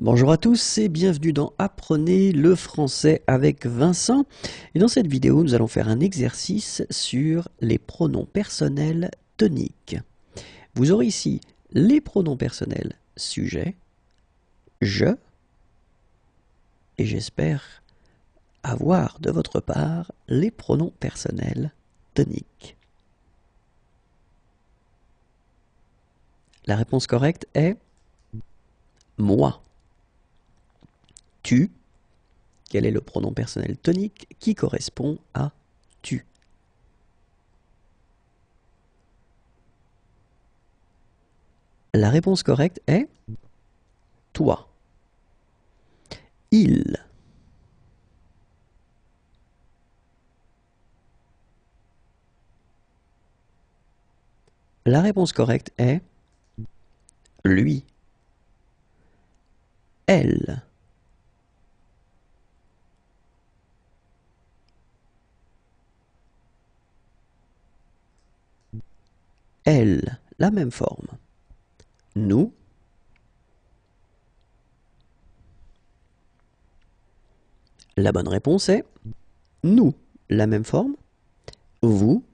Bonjour à tous et bienvenue dans Apprenez le français avec Vincent. Et dans cette vidéo, nous allons faire un exercice sur les pronoms personnels toniques. Vous aurez ici les pronoms personnels sujet, je, et j'espère avoir de votre part les pronoms personnels toniques. La réponse correcte est moi. Tu. Quel est le pronom personnel tonique qui correspond à tu? La réponse correcte est toi. Il. La réponse correcte est lui. Elle. Elle. La même forme. Nous. La bonne réponse est nous. La même forme. Vous.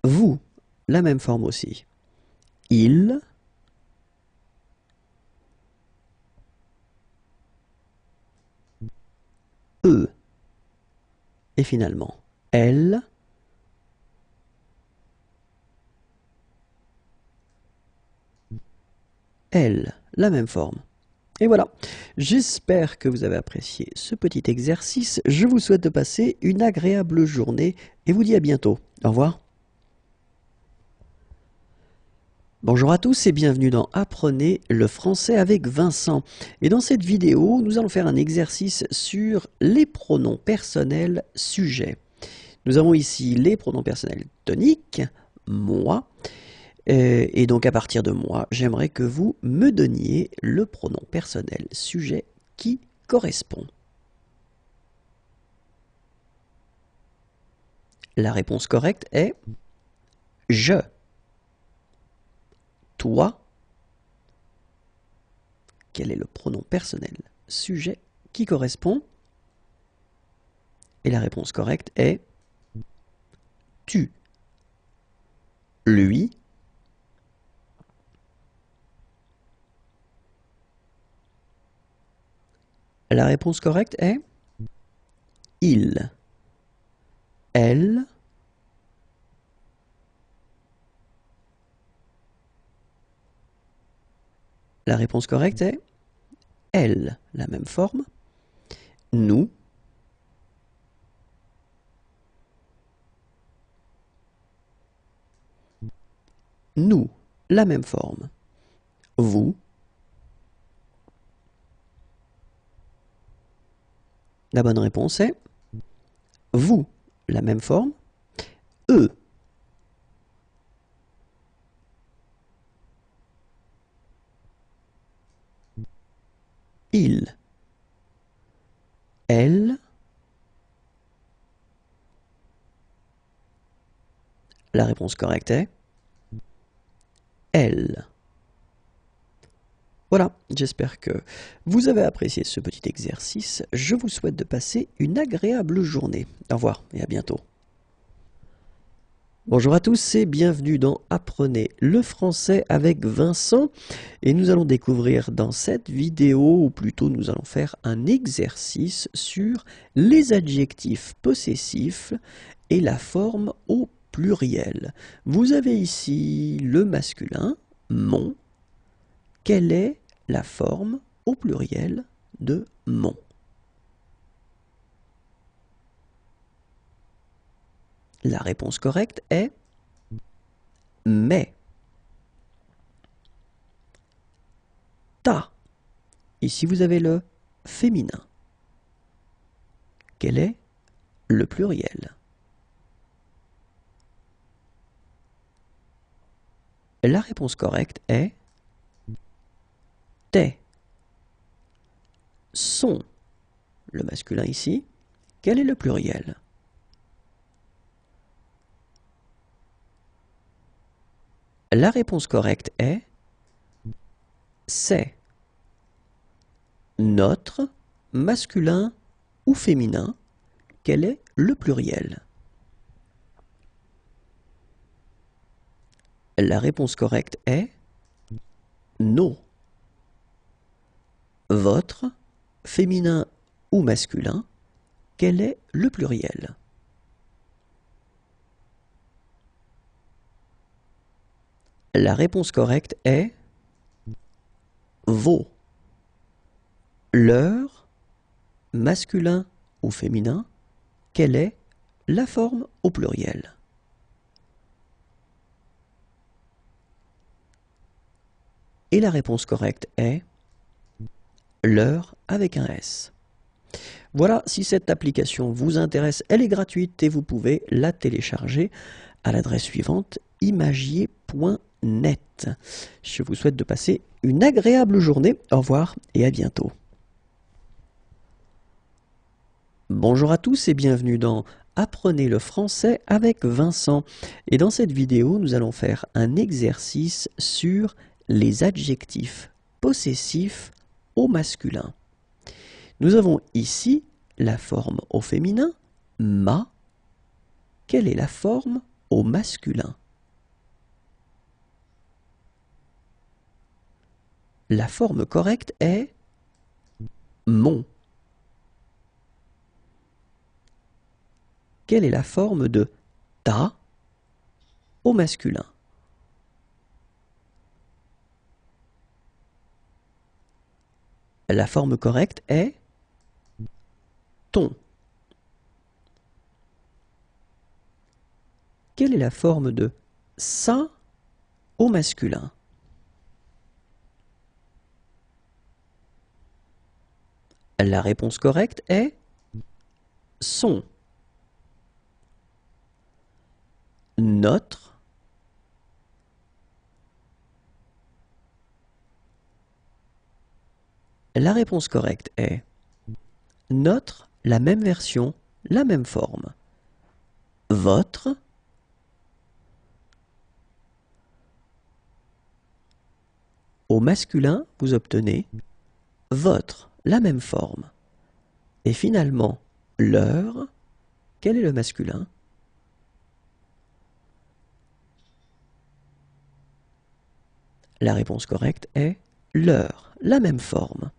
Vous. La même forme aussi. Il. Eux. Et finalement, elle. Elle. La même forme. Et voilà, j'espère que vous avez apprécié ce petit exercice. Je vous souhaite de passer une agréable journée et vous dis à bientôt. Au revoir. Bonjour à tous et bienvenue dans Apprenez le français avec Vincent. Et dans cette vidéo, nous allons faire un exercice sur les pronoms personnels sujets. Nous avons ici les pronoms personnels toniques, moi, et donc à partir de moi, j'aimerais que vous me donniez le pronom personnel sujet qui correspond. La réponse correcte est je. Toi. Quel est le pronom personnel sujet qui correspond? Et la réponse correcte est tu. Lui. La réponse correcte est il. Elle. La réponse correcte est elle. La même forme. Nous. Nous. La même forme. Vous. La bonne réponse est vous. La même forme. Eux. Il. Elle. La réponse correcte est elle. Voilà, j'espère que vous avez apprécié ce petit exercice. Je vous souhaite de passer une agréable journée. Au revoir et à bientôt. Bonjour à tous et bienvenue dans Apprenez le français avec Vincent. Et nous allons découvrir dans cette vidéo, ou plutôt nous allons faire un exercice sur les adjectifs possessifs et la forme au pluriel. Vous avez ici le masculin, mon. Quelle est la forme au pluriel de mon? La réponse correcte est mais. Ta. Ici vous avez le féminin. Quel est le pluriel? La réponse correcte est tes. Son. Le masculin ici. Quel est le pluriel? La réponse correcte est c'est. Notre, masculin ou féminin, quel est le pluriel? La réponse correcte est nos. Votre, féminin ou masculin, quel est le pluriel? La réponse correcte est vos. Leur, masculin ou féminin, quelle est la forme au pluriel? Et la réponse correcte est leur avec un S. Voilà, si cette application vous intéresse, elle est gratuite et vous pouvez la télécharger à l'adresse suivante imagier.net. Je vous souhaite de passer une agréable journée. Au revoir et à bientôt. Bonjour à tous et bienvenue dans Apprenez le français avec Vincent. Et dans cette vidéo, nous allons faire un exercice sur les adjectifs possessifs au masculin. Nous avons ici la forme au féminin, ma. Quelle est la forme au masculin? La forme correcte est mon. Quelle est la forme de ta au masculin? La forme correcte est ton. Quelle est la forme de sa au masculin? La réponse correcte est son. Notre. La réponse correcte est notre, la même version, la même forme. Votre. Au masculin, vous obtenez votre, la même forme. Et finalement, leur, quel est le masculin? La réponse correcte est leur, la même forme.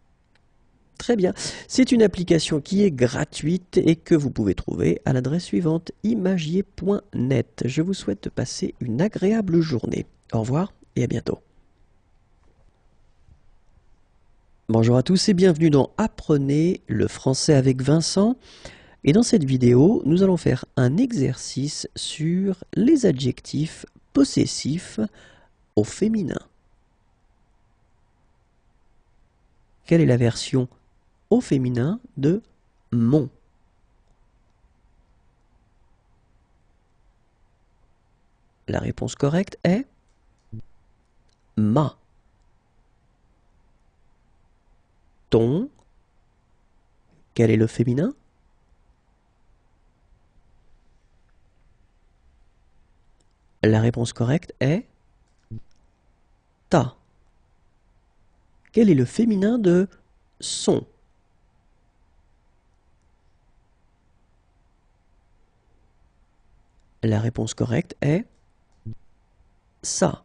Très bien, c'est une application qui est gratuite et que vous pouvez trouver à l'adresse suivante imagier.net. Je vous souhaite de passer une agréable journée. Au revoir et à bientôt. Bonjour à tous et bienvenue dans Apprenez le français avec Vincent. Et dans cette vidéo, nous allons faire un exercice sur les adjectifs possessifs au féminin. Quelle est la version au féminin de mon? La réponse correcte est ma. Ton. Quel est le féminin? La réponse correcte est ta. Quel est le féminin de son? La réponse correcte est sa.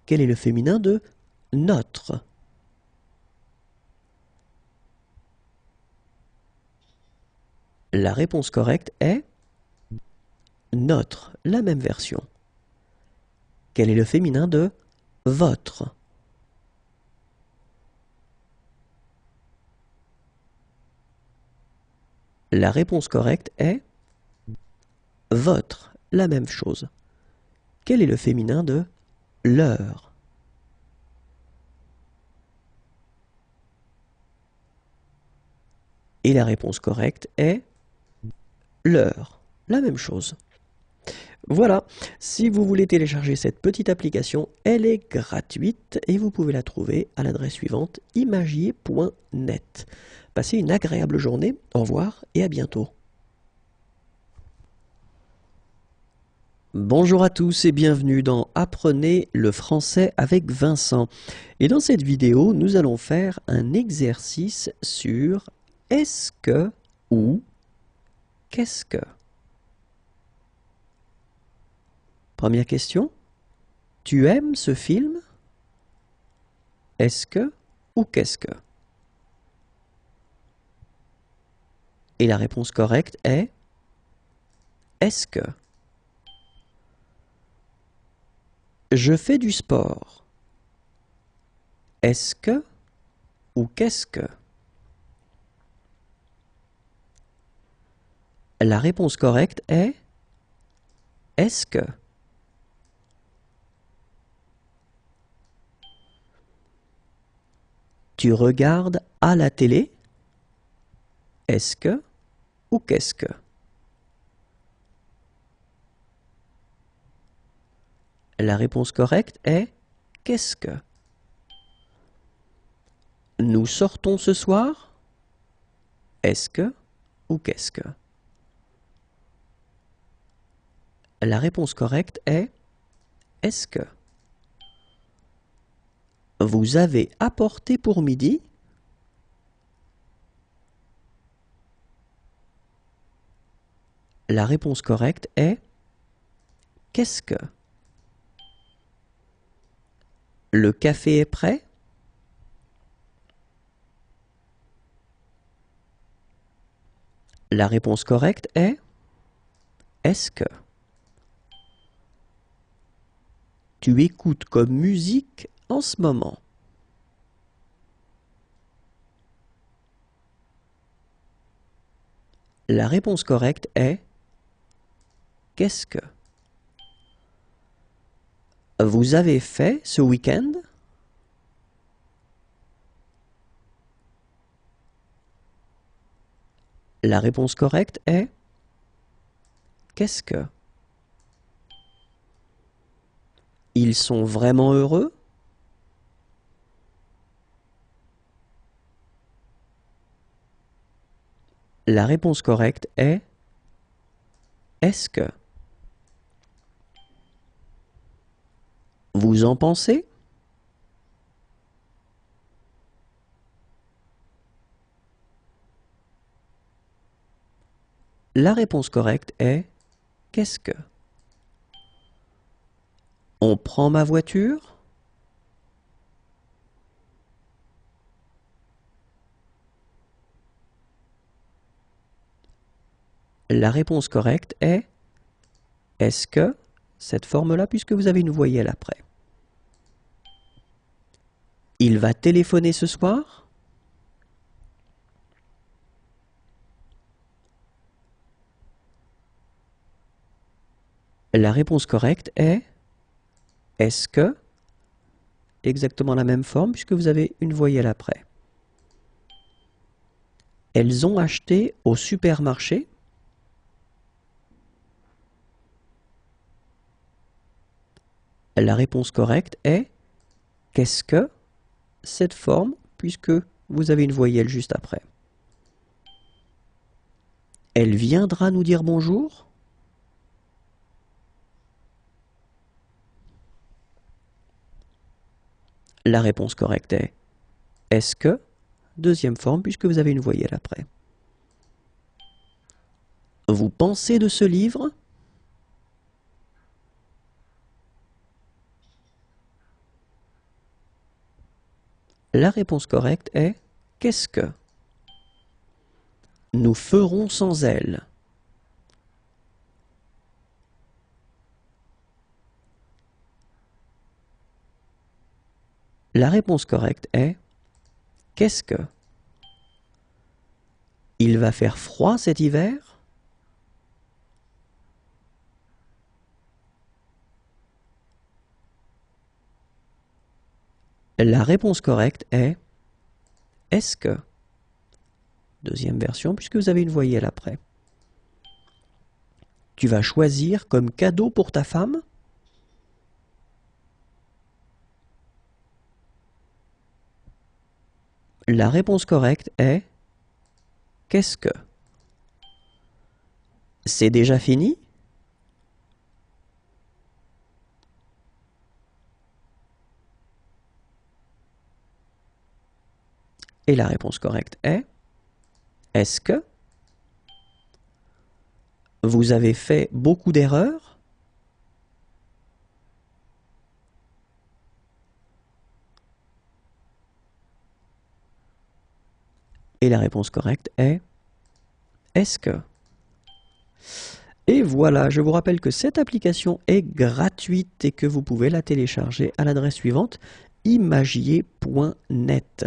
Quel est le féminin de notre? La réponse correcte est notre, la même version. Quel est le féminin de votre? La réponse correcte est votre, la même chose. Quel est le féminin de leur? Et la réponse correcte est leur, la même chose. Voilà, si vous voulez télécharger cette petite application, elle est gratuite et vous pouvez la trouver à l'adresse suivante imagier.net. Passez une agréable journée, au revoir et à bientôt. Bonjour à tous et bienvenue dans Apprenez le français avec Vincent. Et dans cette vidéo, nous allons faire un exercice sur est-ce que ou qu'est-ce que. Première question, tu aimes ce film? Est-ce que ou qu'est-ce que? Et la réponse correcte est est-ce que. Je fais du sport. Est-ce que ou qu'est-ce que? La réponse correcte est est-ce que. Tu regardes à la télé? Est-ce que ou qu'est-ce que? La réponse correcte est qu'est-ce que? Nous sortons ce soir? Est-ce que ou qu'est-ce que? La réponse correcte est est-ce que? Vous avez apporté pour midi? La réponse correcte est qu'est-ce que? Le café est prêt? La réponse correcte est est-ce que? Tu écoutes comme musique en ce moment? La réponse correcte est qu'est-ce que? Vous avez fait ce week-end? La réponse correcte est qu'est-ce que? Ils sont vraiment heureux? La réponse correcte est est-ce que? Vous en pensez? La réponse correcte est qu'est-ce que? On prend ma voiture? La réponse correcte est est-ce que, cette forme-là, puisque vous avez une voyelle après. Il va téléphoner ce soir? La réponse correcte est est-ce que, exactement la même forme puisque vous avez une voyelle après. Elles ont acheté au supermarché? La réponse correcte est qu'est-ce que, cette forme puisque vous avez une voyelle juste après. Elle viendra nous dire bonjour? La réponse correcte est est-ce que, deuxième forme puisque vous avez une voyelle après. Vous pensez de ce livre? La réponse correcte est qu'est-ce que? Nous ferons sans elle. La réponse correcte est qu'est-ce que? Il va faire froid cet hiver? La réponse correcte est est-ce que? Deuxième version puisque vous avez une voyelle après. Tu vas choisir comme cadeau pour ta femme? La réponse correcte est qu'est-ce que? C'est déjà fini? Et la réponse correcte est est-ce que vous avez fait beaucoup d'erreurs? Et la réponse correcte est est-ce que? Et voilà, je vous rappelle que cette application est gratuite et que vous pouvez la télécharger à l'adresse suivante imagier.net.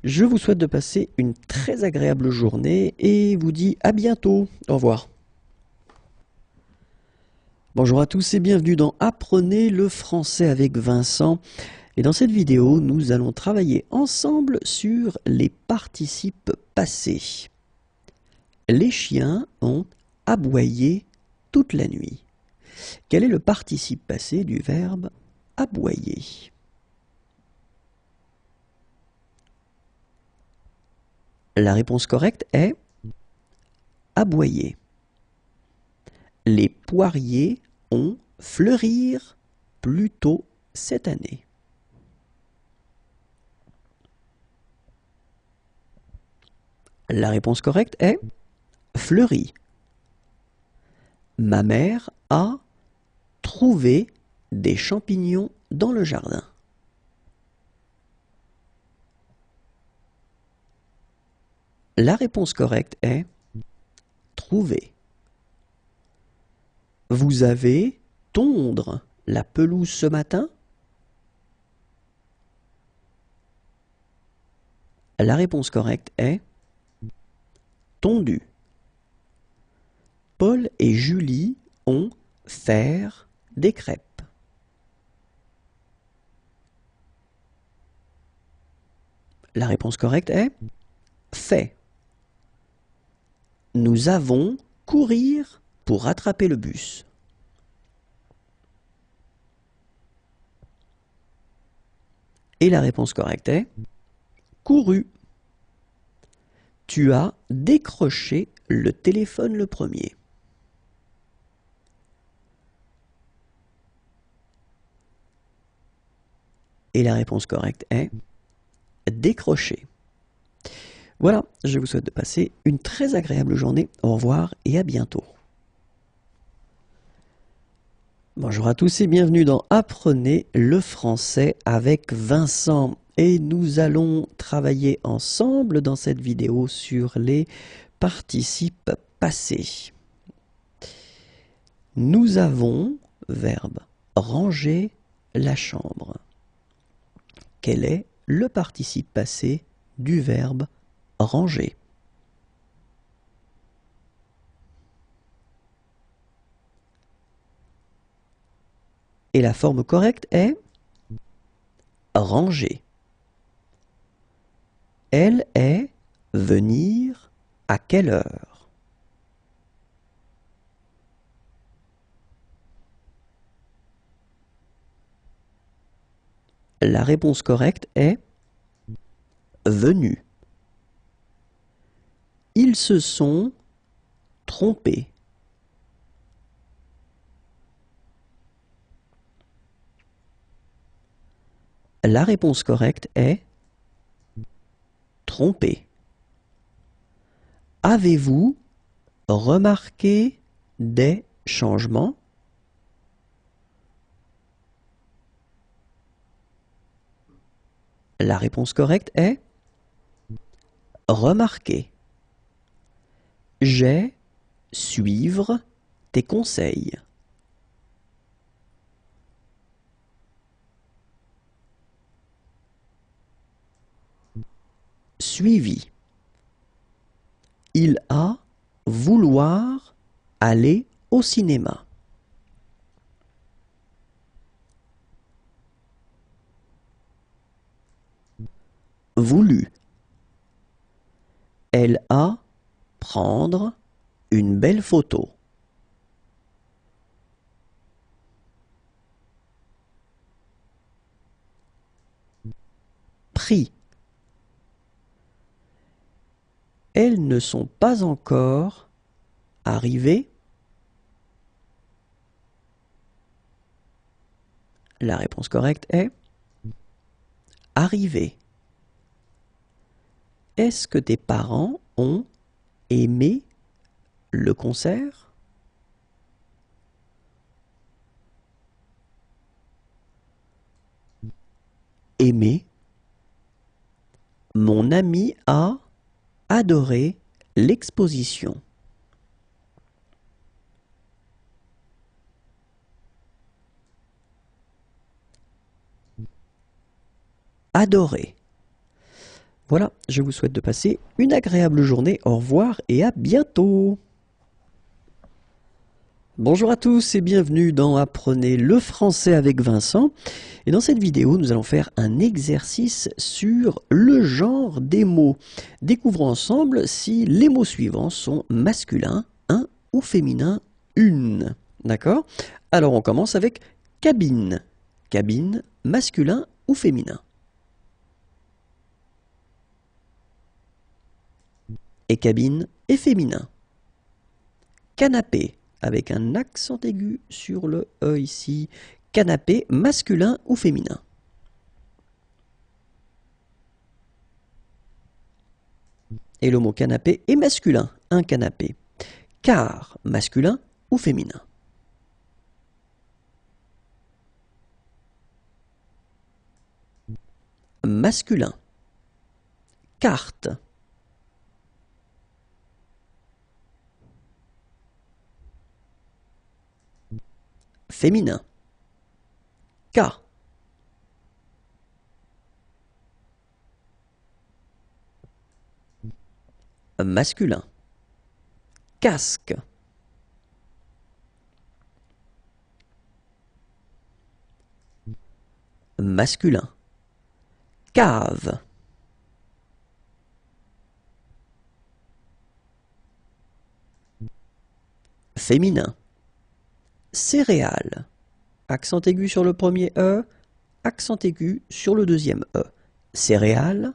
Je vous souhaite de passer une très agréable journée et vous dis à bientôt. Au revoir. Bonjour à tous et bienvenue dans Apprenez le français avec Vincent. Et dans cette vidéo, nous allons travailler ensemble sur les participes passés. Les chiens ont aboyé toute la nuit. Quel est le participe passé du verbe aboyer? La réponse correcte est aboyer. Les poiriers ont fleurir plus tôt cette année. La réponse correcte est fleuri. Ma mère a trouvé des champignons dans le jardin. La réponse correcte est trouver. Vous avez tondre la pelouse ce matin? La réponse correcte est tondu. Paul et Julie ont faire des crêpes. La réponse correcte est fait. Nous avons courir pour rattraper le bus. Et la réponse correcte est couru. Tu as décroché le téléphone le premier. Et la réponse correcte est décrocher. Voilà, je vous souhaite de passer une très agréable journée. Au revoir et à bientôt. Bonjour à tous et bienvenue dans Apprenez le français avec Vincent. Et nous allons travailler ensemble dans cette vidéo sur les participes passés. Nous avons, verbe, ranger la chambre. Quel est le participe passé du verbe ranger? Et la forme correcte est ranger. Elle est venir à quelle heure? La réponse correcte est venu. Ils se sont trompés. La réponse correcte est trompé. Avez-vous remarqué des changements? La réponse correcte est remarquer. J'ai suivre tes conseils. Suivi. Il a vouloir aller au cinéma. Voulu. Elle a prendre une belle photo. Pris. Elles ne sont pas encore arrivées. La réponse correcte est arriver. Est-ce que tes parents ont aimé le concert? Aimé. Mon ami a adoré l'exposition. Adoré. Voilà, je vous souhaite de passer une agréable journée. Au revoir et à bientôt. Bonjour à tous et bienvenue dans Apprenez le français avec Vincent. Et dans cette vidéo, nous allons faire un exercice sur le genre des mots. Découvrons ensemble si les mots suivants sont masculins, un ou féminin, une. D'accord? Alors on commence avec cabine. Cabine, masculin ou féminin? Et cabine est féminin. Canapé, avec un accent aigu sur le E ici. Canapé, masculin ou féminin? Et le mot canapé est masculin, un canapé. Car, masculin ou féminin? Masculin. Carte. Féminin. K. Masculin. Casque. Masculin. Cave. Féminin. Céréales. Accent aigu sur le premier E, accent aigu sur le deuxième E. Céréales.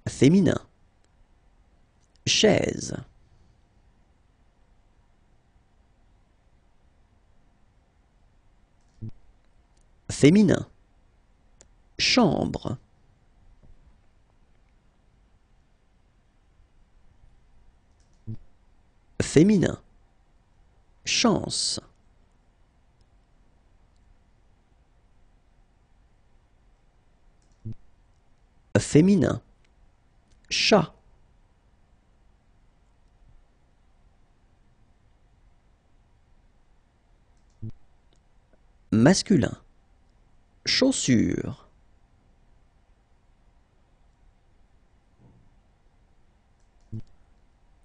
Féminin. Chaise. Féminin. Chambre. Féminin. Chance. Féminin. Chat. Masculin. Chaussure.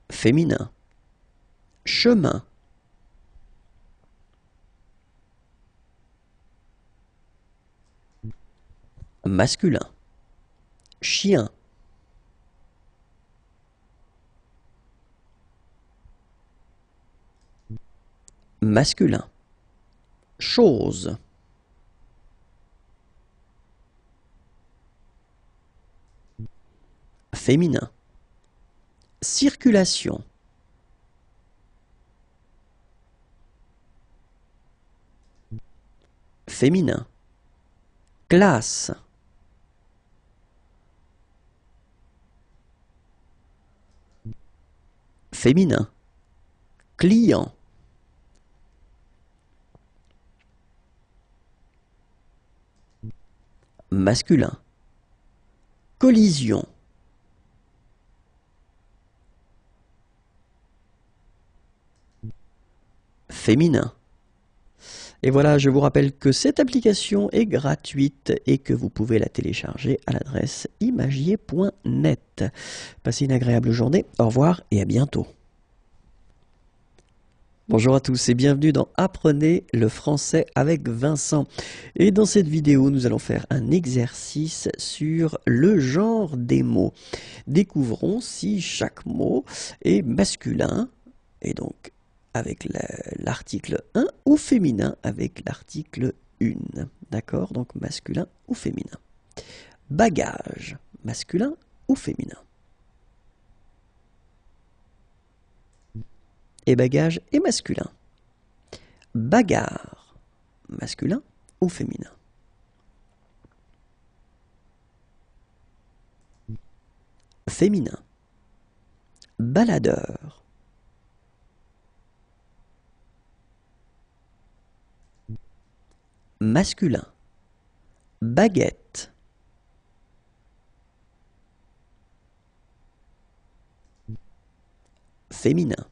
Féminin. Chemin. Masculin. Chien. Masculin. Chose. Féminin. Circulation. Féminin. Classe. Féminin. Client. Masculin. Collision. Féminin. Et voilà, je vous rappelle que cette application est gratuite et que vous pouvez la télécharger à l'adresse imagier.net. Passez une agréable journée, au revoir et à bientôt. Bonjour à tous et bienvenue dans Apprenez le français avec Vincent. Et dans cette vidéo, nous allons faire un exercice sur le genre des mots. Découvrons si chaque mot est masculin, et donc avec l'article 1 ou féminin avec l'article 1. D'accord? Donc masculin ou féminin. Bagage, masculin ou féminin? Et bagage est masculin. Bagarre, masculin ou féminin? féminin, baladeur, masculin, baguette, féminin,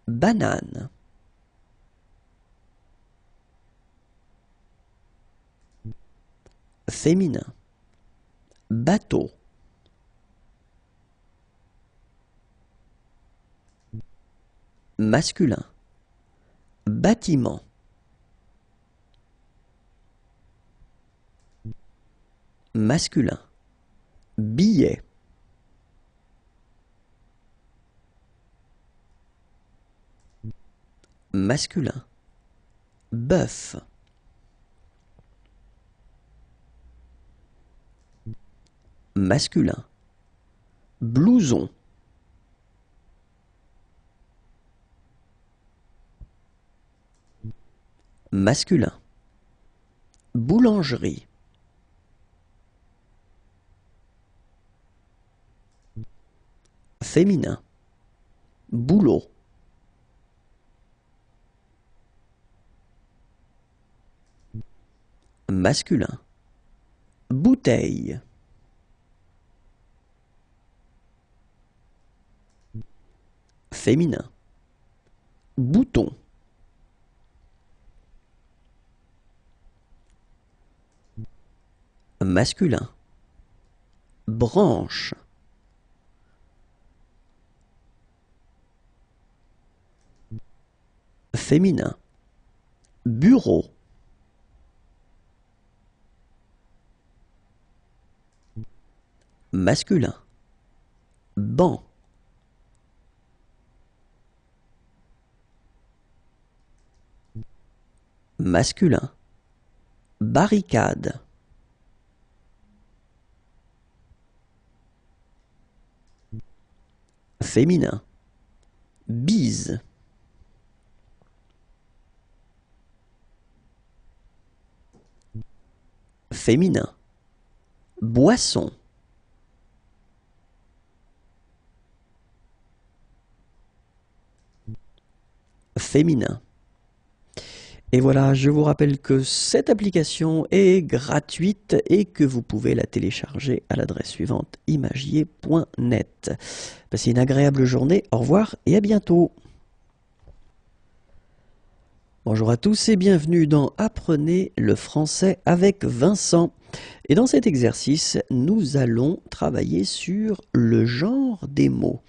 banane, féminin, bateau, masculin, bâtiment, masculin, billet, masculin, bœuf, masculin, blouson, masculin, boulangerie, féminin, boulot, masculin, bouteille, féminin, bouton, masculin, branche, féminin, bureau, masculin, banc, masculin, barricade, féminin, bise, féminin, boisson, féminin. Et voilà, je vous rappelle que cette application est gratuite et que vous pouvez la télécharger à l'adresse suivante imagier.net. Passez une agréable journée, au revoir et à bientôt. Bonjour à tous et bienvenue dans Apprenez le français avec Vincent. Et dans cet exercice, nous allons travailler sur le genre des mots.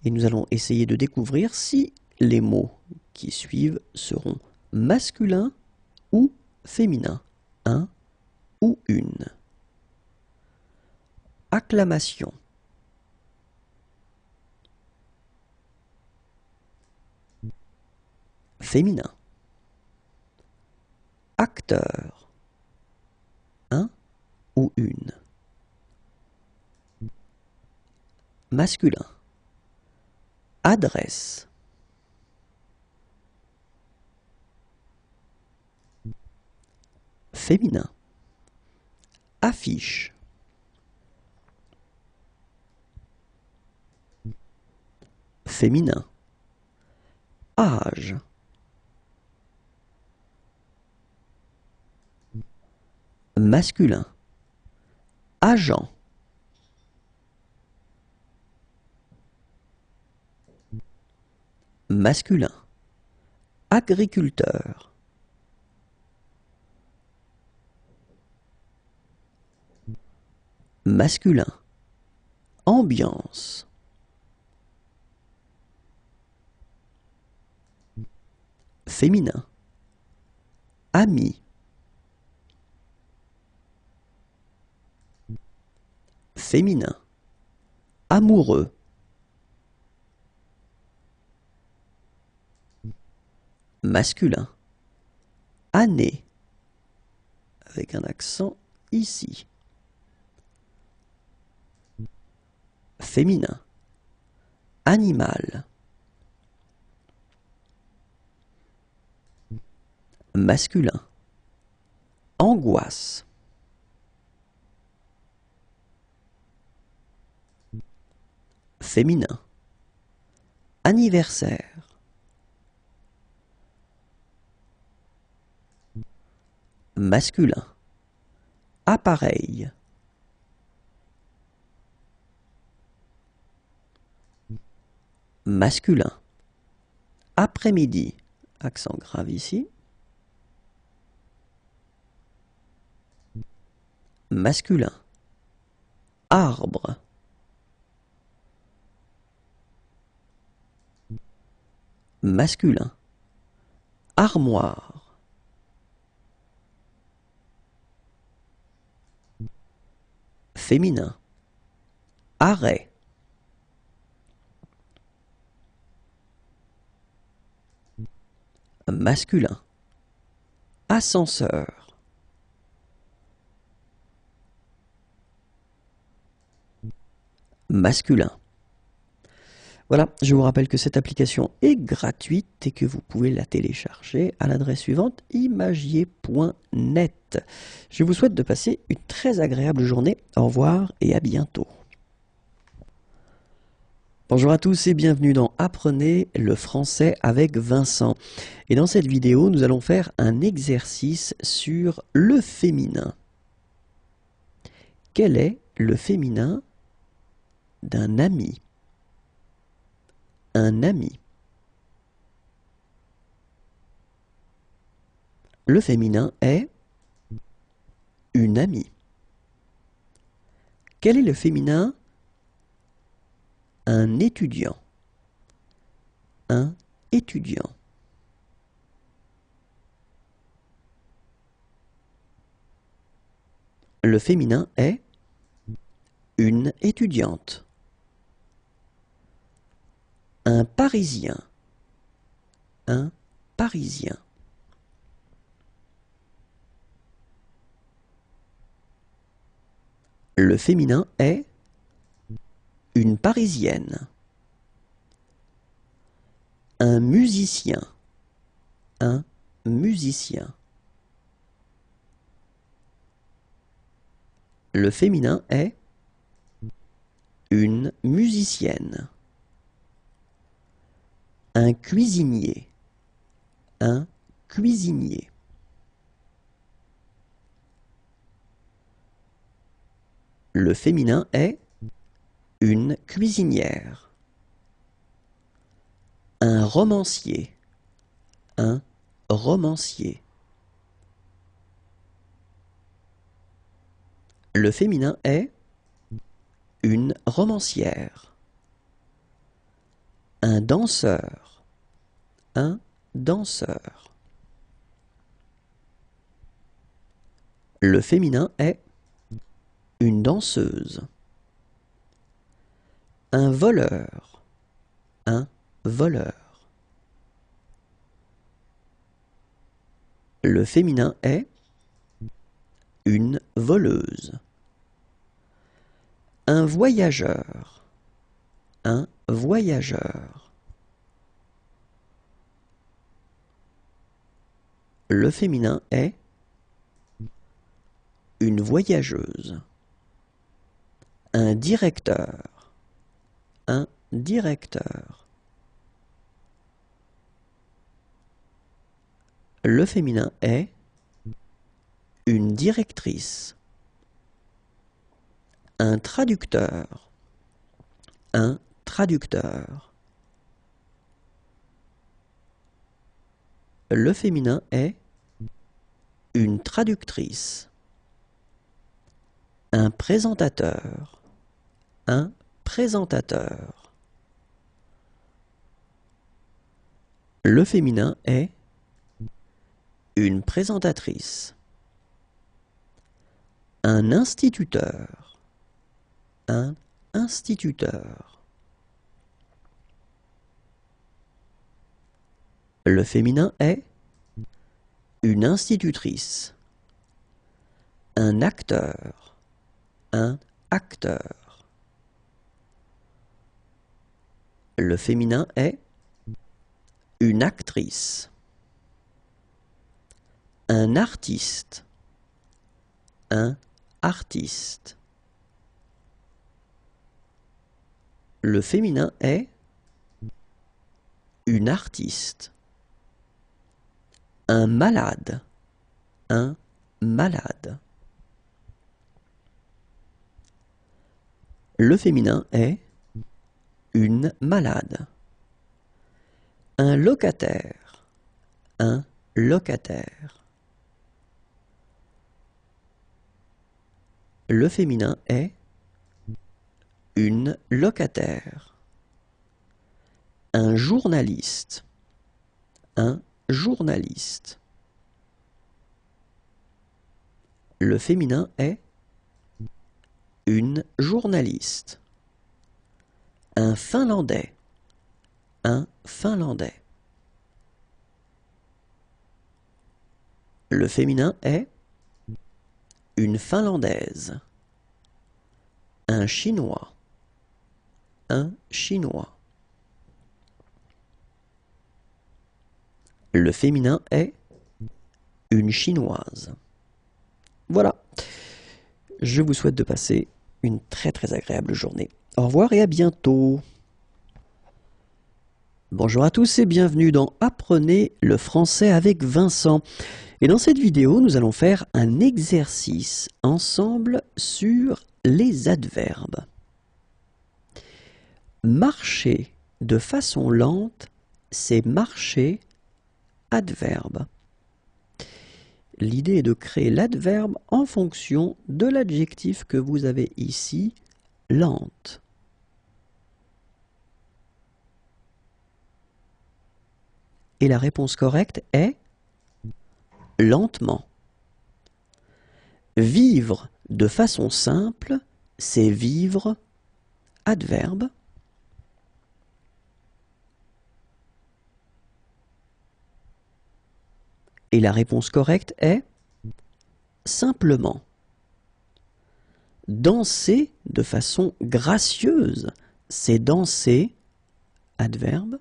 Et nous allons essayer de découvrir si les mots qui suivent seront masculin ou féminin, un ou une. Acclamation. Féminin. Acteur, un ou une. Masculin. Adresse. Féminin. Affiche. Féminin. Âge. Masculin. Agent. Masculin. Agriculteur. Masculin. Ambiance. Féminin. Ami. Féminin. Amoureux. Masculin. Année. Avec un accent ici. Féminin. Animal. Masculin. Angoisse. féminin. Anniversaire. Masculin. Appareil. Masculin. Après-midi. Accent grave ici. Masculin. Arbre. Masculin. Armoire. Féminin. Arrêt. Masculin. Ascenseur. Masculin. Voilà, je vous rappelle que cette application est gratuite et que vous pouvez la télécharger à l'adresse suivante, imagier.net. Je vous souhaite de passer une très agréable journée. Au revoir et à bientôt. Bonjour à tous et bienvenue dans Apprenez le français avec Vincent. Et dans cette vidéo, nous allons faire un exercice sur le féminin. Quel est le féminin d'un ami? Un ami. Le féminin est une amie. Quel est le féminin? Un étudiant. Un étudiant. Le féminin est une étudiante. Un Parisien. Un Parisien. Le féminin est une Parisienne. Un musicien. Un musicien. Le féminin est une musicienne. Un cuisinier. Un cuisinier. Le féminin est une cuisinière. Un romancier. Un romancier. Le féminin est une romancière. Un danseur. Un danseur. Le féminin est une danseuse. Un voleur. Un voleur. Le féminin est une voleuse. Un voyageur. Un voyageur. Le féminin est une voyageuse. Un directeur. Un directeur. Le féminin est une directrice. Un traducteur. Un traducteur. Le féminin est une traductrice. Un présentateur. Un présentateur. Le féminin est une présentatrice. Un instituteur. Un instituteur. Le féminin est une institutrice. Un acteur. Un acteur. Le féminin est une actrice. Un artiste. Un artiste. Le féminin est une artiste. Un malade. Un malade. Le féminin est une malade. Un locataire. Un locataire. Le féminin est une locataire. Un journaliste. Un journaliste. Le féminin est une journaliste. Un Finlandais. Un Finlandais. Le féminin est une Finlandaise. Un Chinois. Un Chinois. Le féminin est une Chinoise. Voilà. Je vous souhaite de passer une très agréable journée. Au revoir et à bientôt. Bonjour à tous et bienvenue dans Apprenez le français avec Vincent. Et dans cette vidéo, nous allons faire un exercice ensemble sur les adverbes. Marcher de façon lente, c'est marcher adverbe. L'idée est de créer l'adverbe en fonction de l'adjectif que vous avez ici, lente. Et la réponse correcte est lentement. Vivre de façon simple, c'est vivre adverbe. Et la réponse correcte est simplement. Danser de façon gracieuse, c'est danser adverbe.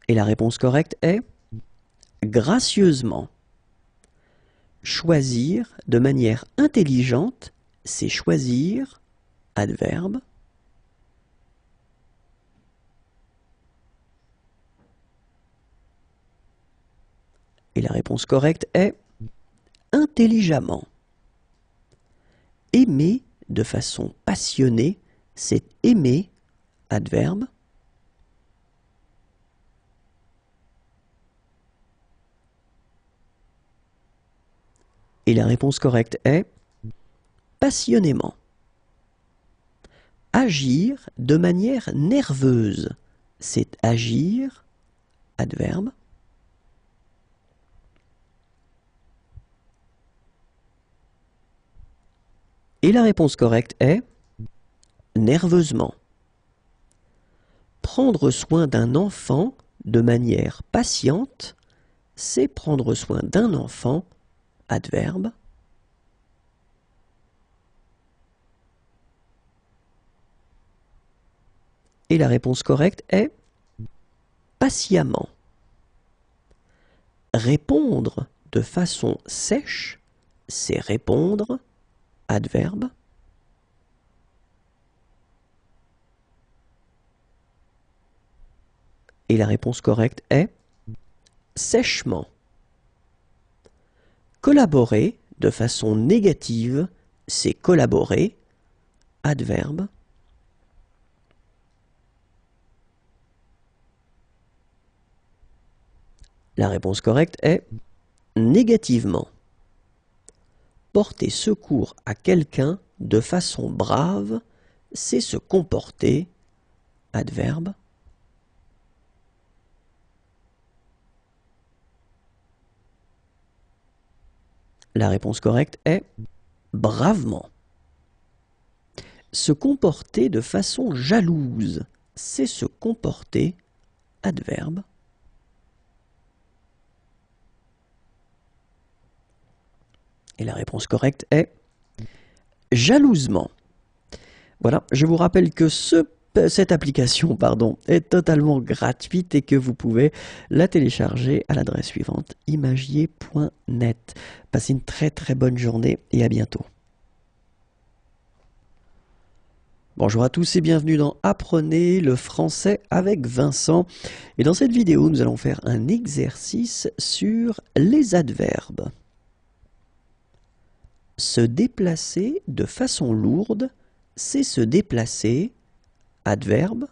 Et la réponse correcte est gracieusement. Choisir de manière intelligente, c'est choisir adverbe. Et la réponse correcte est intelligemment. Aimer de façon passionnée, c'est aimer adverbe. Et la réponse correcte est passionnément. Agir de manière nerveuse, c'est agir adverbe. Et la réponse correcte est nerveusement. Prendre soin d'un enfant de manière patiente, c'est prendre soin d'un enfant adverbe. Et la réponse correcte est patiemment. Répondre de façon sèche, c'est répondre adverbe. Et la réponse correcte est sèchement. Collaborer de façon négative, c'est collaborer adverbe. La réponse correcte est négativement. Porter secours à quelqu'un de façon brave, c'est se comporter adverbe. La réponse correcte est bravement. Se comporter de façon jalouse, c'est se comporter adverbe. Et la réponse correcte est jalousement. Voilà, je vous rappelle que ce cette application pardon, est totalement gratuite et que vous pouvez la télécharger à l'adresse suivante, imagier.net. Passez une très très bonne journée et à bientôt. Bonjour à tous et bienvenue dans Apprenez le français avec Vincent. Et dans cette vidéo, nous allons faire un exercice sur les adverbes. Se déplacer de façon lourde, c'est se déplacer, adverbe.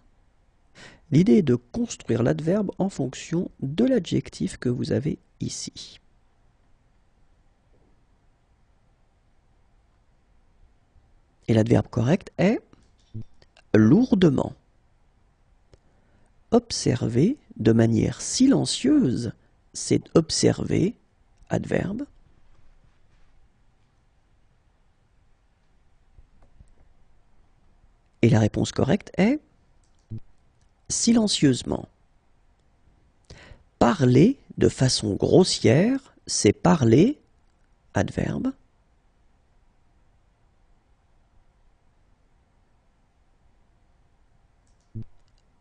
L'idée est de construire l'adverbe en fonction de l'adjectif que vous avez ici. Et l'adverbe correct est lourdement. Observer de manière silencieuse, c'est observer, adverbe. Et la réponse correcte est silencieusement. Parler de façon grossière, c'est parler, adverbe.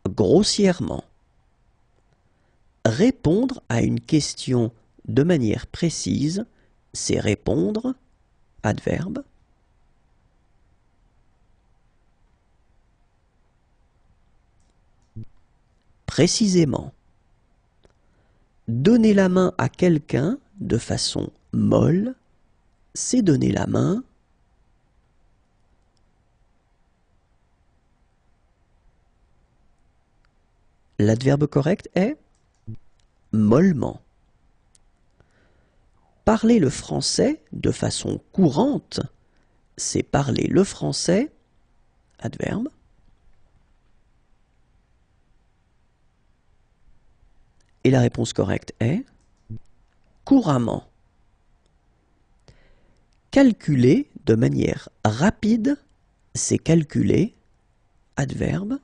Grossièrement. Répondre à une question de manière précise, c'est répondre, adverbe. Précisément. Donner la main à quelqu'un de façon molle, c'est donner la main, l'adverbe correct est mollement. Parler le français de façon courante, c'est parler le français, adverbe. Et la réponse correcte est couramment. Calculer de manière rapide, c'est calculer, adverbe.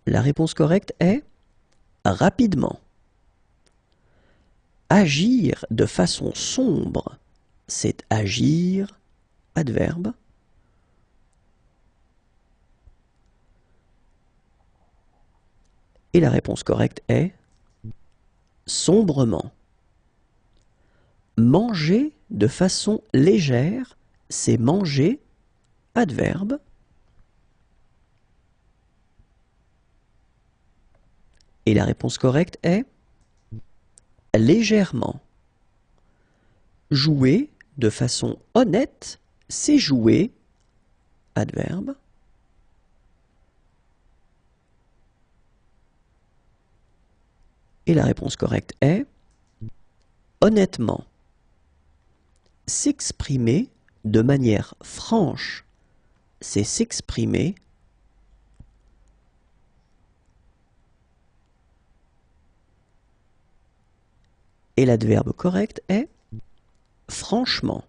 La réponse correcte est rapidement. Agir de façon sombre, c'est agir, adverbe. Et la réponse correcte est sombrement. Manger de façon légère, c'est manger, adverbe. Et la réponse correcte est légèrement. Jouer de façon honnête, c'est jouer, adverbe. Et la réponse correcte est honnêtement. S'exprimer de manière franche, c'est s'exprimer. Et l'adverbe correct est franchement.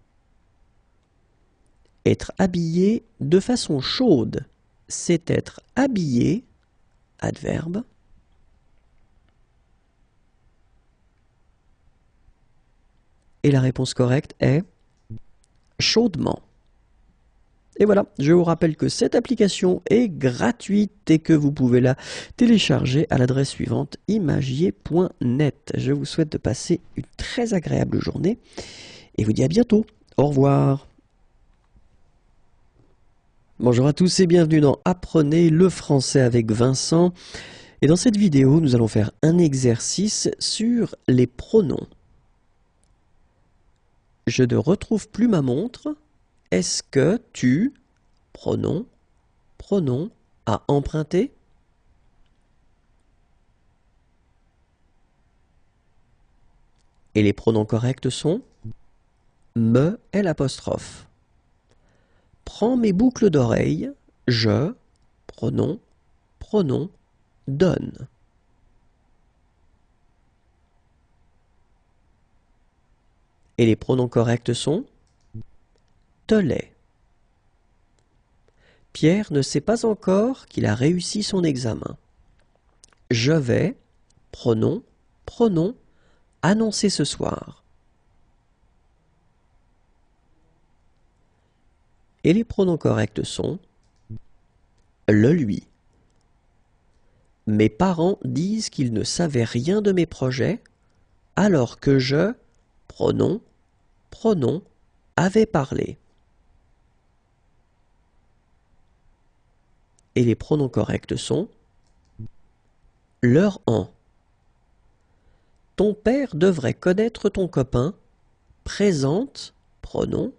Être habillé de façon chaude, c'est être habillé, adverbe. Et la réponse correcte est chaudement. Et voilà, je vous rappelle que cette application est gratuite et que vous pouvez la télécharger à l'adresse suivante, imagier.net. Je vous souhaite de passer une très agréable journée et vous dis à bientôt. Au revoir. Bonjour à tous et bienvenue dans Apprenez le français avec Vincent. Et dans cette vidéo, nous allons faire un exercice sur les pronoms. Je ne retrouve plus ma montre. Est-ce que tu, pronom, as emprunté? Et les pronoms corrects sont me et l'apostrophe. Prends mes boucles d'oreilles, je, pronom, donne. Et les pronoms corrects sont te l'est. Pierre ne sait pas encore qu'il a réussi son examen. Je vais, pronom, annoncer ce soir. Et les pronoms corrects sont le lui. Mes parents disent qu'ils ne savaient rien de mes projets, alors que je, pronom, avais parlé. Et les pronoms corrects sont leur en. Ton père devrait connaître ton copain, présente, pronom.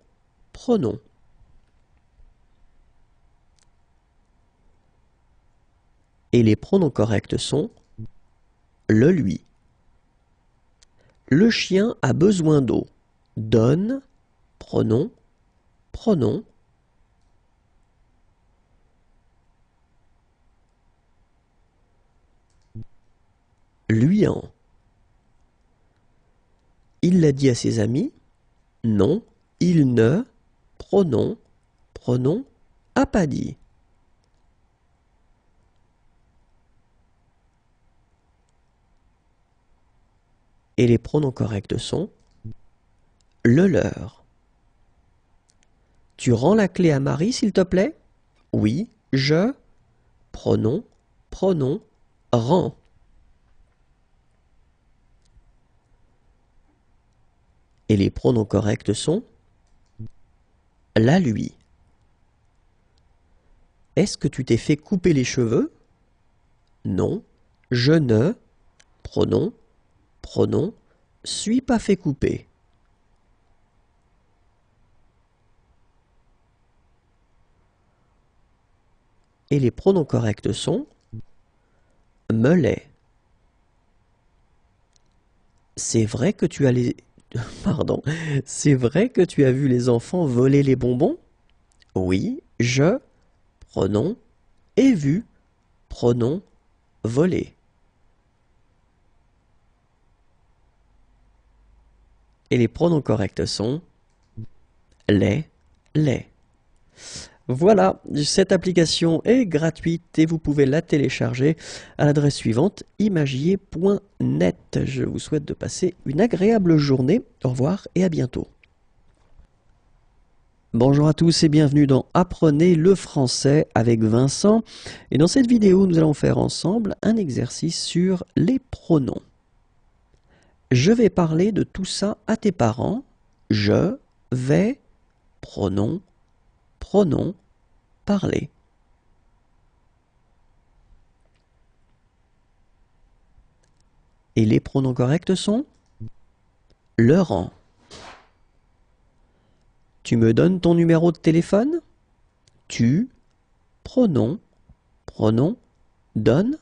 Et les pronoms corrects sont le lui. Le chien a besoin d'eau. Donne, pronom. Lui en. Il l'a dit à ses amis. Non, il ne, pronom, a pas dit. Et les pronoms corrects sont le leur. Tu rends la clé à Marie, s'il te plaît? Oui, je, pronom, rends. Et les pronoms corrects sont la lui. Est-ce que tu t'es fait couper les cheveux? Non, je ne, pronom, suis pas fait couper. Et les pronoms corrects sont me l'est. C'est vrai que tu as les... Pardon. C'est vrai que tu as vu les enfants voler les bonbons? Oui, je, pronom, ai vu, pronom, voler. Et les pronoms corrects sont les. Voilà, cette application est gratuite et vous pouvez la télécharger à l'adresse suivante imagier.net. Je vous souhaite de passer une agréable journée. Au revoir et à bientôt. Bonjour à tous et bienvenue dans Apprenez le français avec Vincent. Et dans cette vidéo, nous allons faire ensemble un exercice sur les pronoms. Je vais parler de tout ça à tes parents. Je vais, pronom, parler. Et les pronoms corrects sont le rang. Tu me donnes ton numéro de téléphone? Tu, pronom, donne.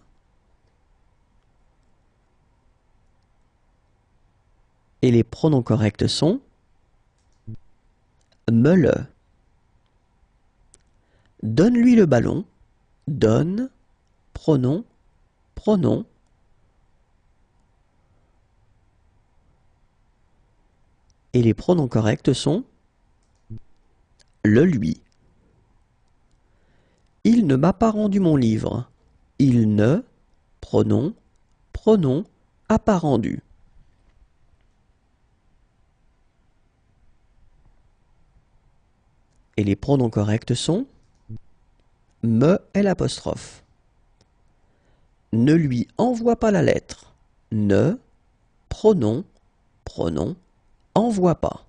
Et les pronoms corrects sont me le. Donne-lui le ballon. Donne, pronom. Et les pronoms corrects sont le lui. Il ne m'a pas rendu mon livre. Il ne, pronom, a pas rendu. Et les pronoms corrects sont me l'apostrophe. Ne lui envoie pas la lettre. Ne, pronom, envoie pas.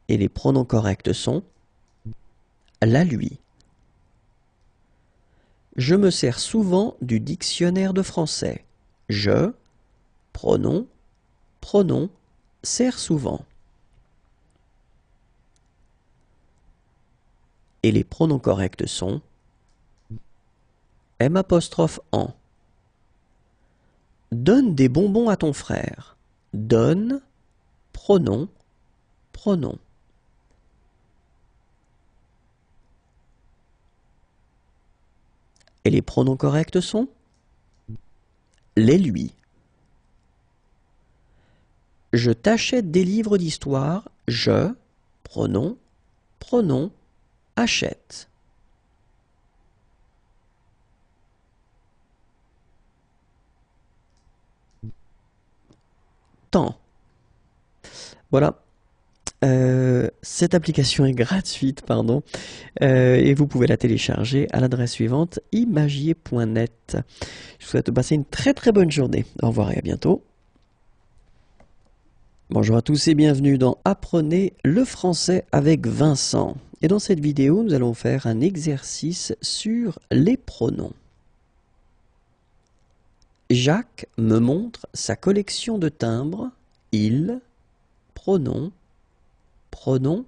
Et les pronoms corrects sont la lui. Je me sers souvent du dictionnaire de français. Je, pronom, sers souvent. Et les pronoms corrects sont M' en. Donne des bonbons à ton frère. Donne, pronom. Et les pronoms corrects sont les lui. Je t'achète des livres d'histoire. Je, pronom, achète. Temps. Voilà. Cette application est gratuite, pardon, et vous pouvez la télécharger à l'adresse suivante, imagier.net. Je vous souhaite de passer une très très bonne journée. Au revoir et à bientôt. Bonjour à tous et bienvenue dans Apprenez le français avec Vincent. Et dans cette vidéo, nous allons faire un exercice sur les pronoms. Jacques me montre sa collection de timbres. Il, pronom, pronom,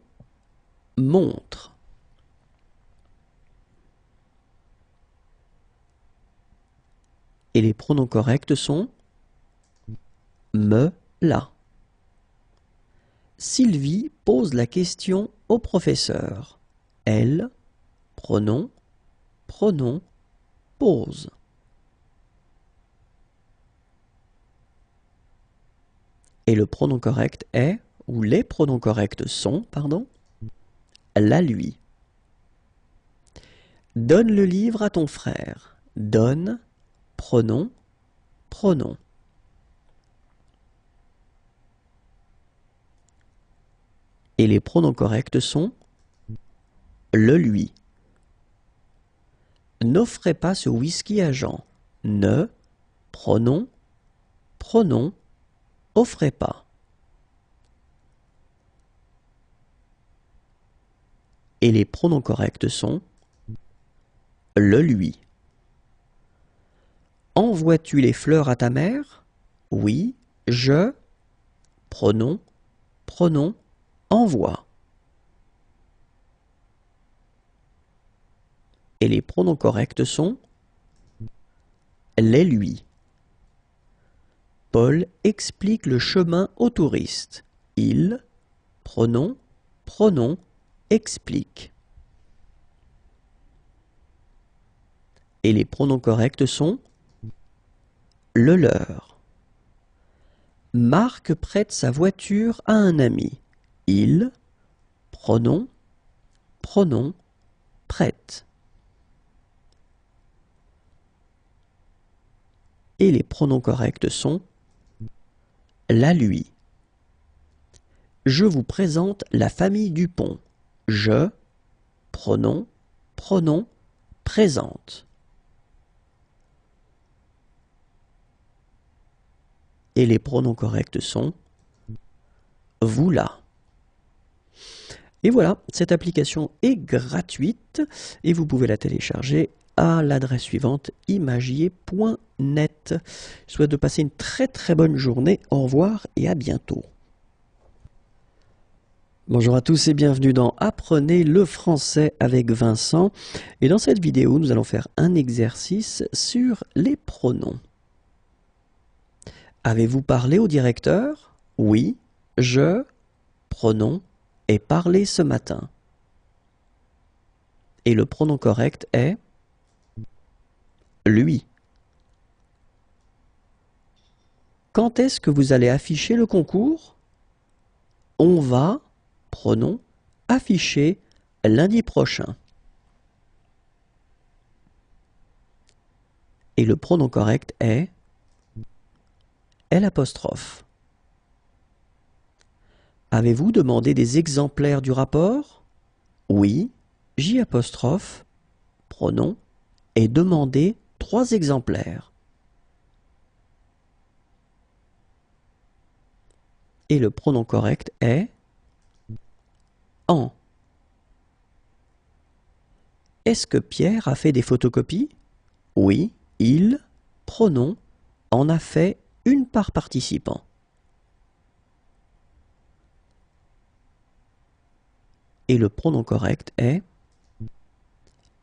montre. Et les pronoms corrects sont me, la. Sylvie pose la question au professeur. Elle, pronom, pronom, pose. Et le pronom correct est, ou les pronoms corrects sont, pardon, la, lui. Donne le livre à ton frère. Donne, pronom, pronom. Et les pronoms corrects sont le, lui. N'offrez pas ce whisky à Jean. Ne, pronom, pronom, offrez pas. Et les pronoms corrects sont le, lui. Envoies-tu les fleurs à ta mère? Oui, je, pronom, pronom, envoie. Et les pronoms corrects sont les, lui. Paul explique le chemin aux touristes. Il, pronom, pronom, explique. Et les pronoms corrects sont le, leur. Marc prête sa voiture à un ami. Il, pronom, pronom, prête. Et les pronoms corrects sont la, lui. Je vous présente la famille Dupont. Je, pronom, pronom, présente. Et les pronoms corrects sont vous, là. Et voilà, cette application est gratuite et vous pouvez la télécharger à l'adresse suivante, imagier.net. Je souhaite de passer une très très bonne journée. Au revoir et à bientôt. Bonjour à tous et bienvenue dans Apprenez le français avec Vincent. Et dans cette vidéo, nous allons faire un exercice sur les pronoms. Avez-vous parlé au directeur? Oui, je, pronom, ai parlé ce matin. Et le pronom correct est lui. Quand est-ce que vous allez afficher le concours? On va, pronom, afficher lundi prochain. Et le pronom correct est l'apostrophe. Avez-vous demandé des exemplaires du rapport? Oui, J apostrophe, pronom, et demandé 3 exemplaires. Et le pronom correct est en. Est-ce que Pierre a fait des photocopies? Oui, il, pronom, en a fait une par participant. Et le pronom correct est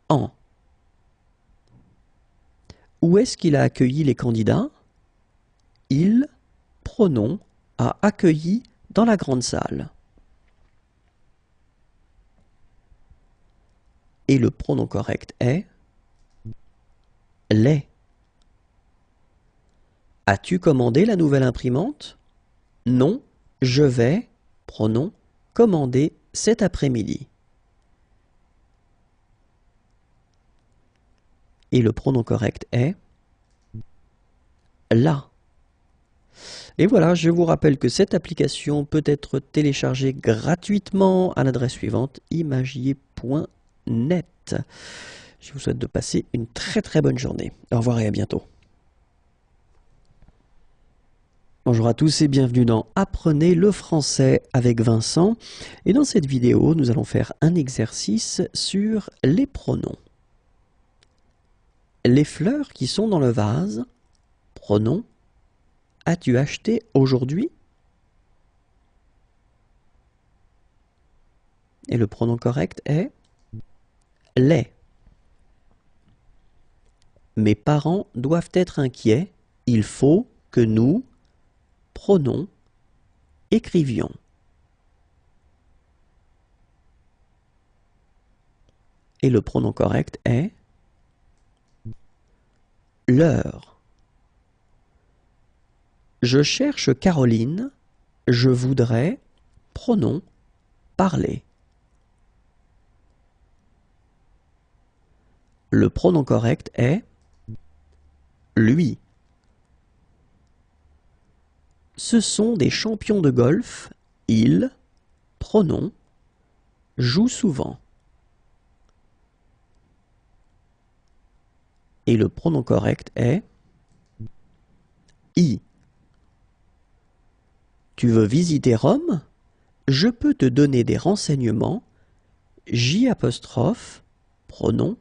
en. Où est-ce qu'il a accueilli les candidats? Il, pronom, a accueilli dans la grande salle. Et le pronom correct est les. As-tu commandé la nouvelle imprimante? Non, je vais, pronom, commander cet après-midi. Et le pronom correct est la. Et voilà, je vous rappelle que cette application peut être téléchargée gratuitement à l'adresse suivante, imagier.net. Je vous souhaite de passer une très bonne journée. Au revoir et à bientôt. Bonjour à tous et bienvenue dans Apprenez le français avec Vincent. Et dans cette vidéo, nous allons faire un exercice sur les pronoms. Les fleurs qui sont dans le vase, pronom, as-tu acheté aujourd'hui? Et le pronom correct est les. Mes parents doivent être inquiets, il faut que nous, pronom, écrivions. Et le pronom correct est leur. Je cherche Caroline, je voudrais, pronom, parler. Le pronom correct est lui. Ce sont des champions de golf, ils, pronom, jouent souvent. Et le pronom correct est i. Tu veux visiter Rome? Je peux te donner des renseignements. J', pronom,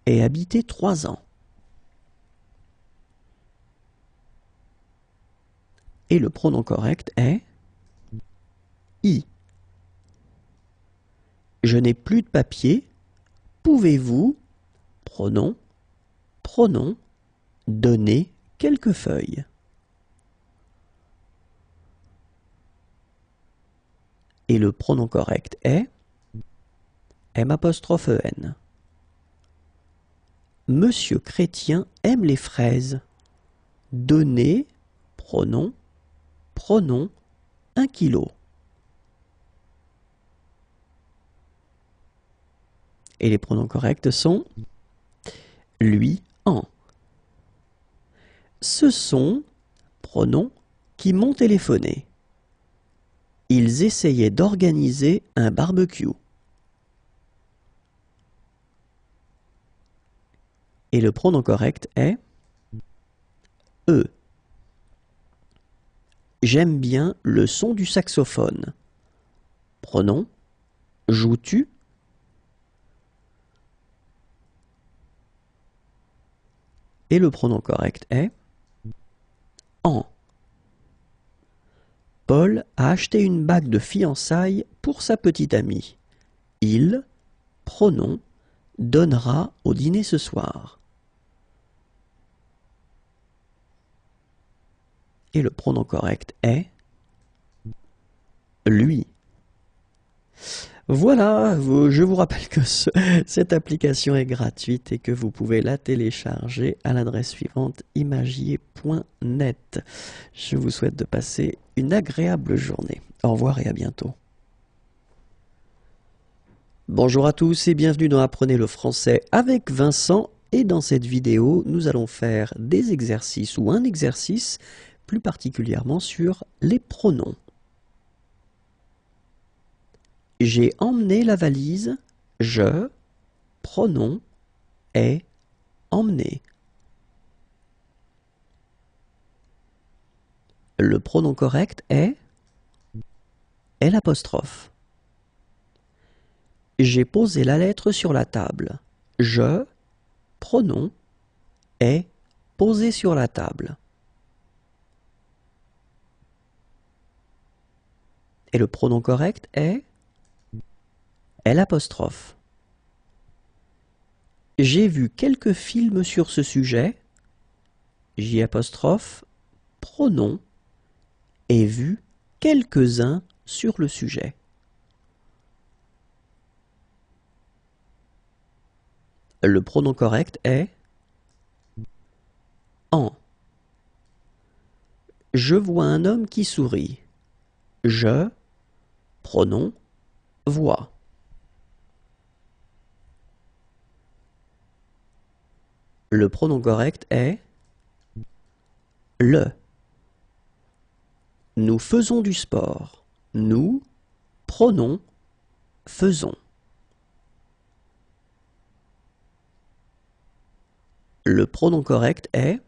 et habité 3 ans. Et le pronom correct est i. Je n'ai plus de papier. Pouvez-vous, pronom, donner quelques feuilles? Et le pronom correct est M''en. Monsieur Chrétien aime les fraises. Donnez, pronom, 1 kilo. Et les pronoms corrects sont lui, en. Ce sont, pronoms, qui m'ont téléphoné. Ils essayaient d'organiser un barbecue. Et le pronom correct est eux. J'aime bien le son du saxophone. Pronom, joues-tu? Et le pronom correct est en. Paul a acheté une bague de fiançailles pour sa petite amie. Il, pronom, donnera au dîner ce soir. Et le pronom correct est lui. Voilà, je vous rappelle que cette application est gratuite et que vous pouvez la télécharger à l'adresse suivante, imagier.net. Je vous souhaite de passer une agréable journée. Au revoir et à bientôt. Bonjour à tous et bienvenue dans Apprenez le français avec Vincent. Et dans cette vidéo, nous allons faire des exercices ou un exercice plus particulièrement sur les pronoms. J'ai emmené la valise, je, pronom, ai emmené. Le pronom correct est L'. J'ai posé la lettre sur la table. Je, pronom, ai posé sur la table. Et le pronom correct est L'. J'ai vu quelques films sur ce sujet. J', pronom, ai vu quelques-uns sur le sujet. Le pronom correct est en. Je vois un homme qui sourit. Je, pronom, vois. Le pronom correct est le. Nous faisons du sport. Nous prenons, faisons. Le pronom correct est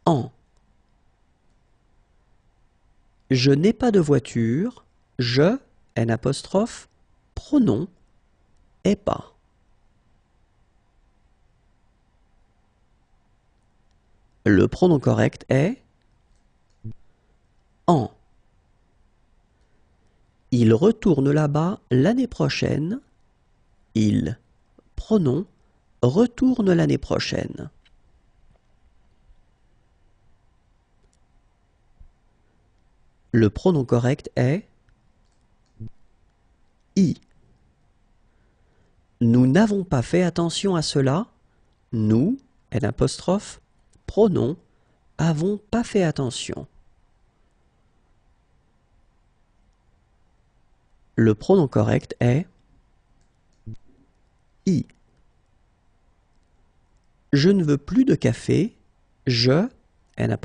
en. Je n'ai pas de voiture. Je, N', pronom, est pas. Le pronom correct est en. Il retourne là-bas l'année prochaine. Il, pronom, retourne l'année prochaine. Le pronom correct est i. Nous n'avons pas fait attention à cela. Nous, N', pronom, avons pas fait attention. Le pronom correct est i. Je ne veux plus de café. Je, N',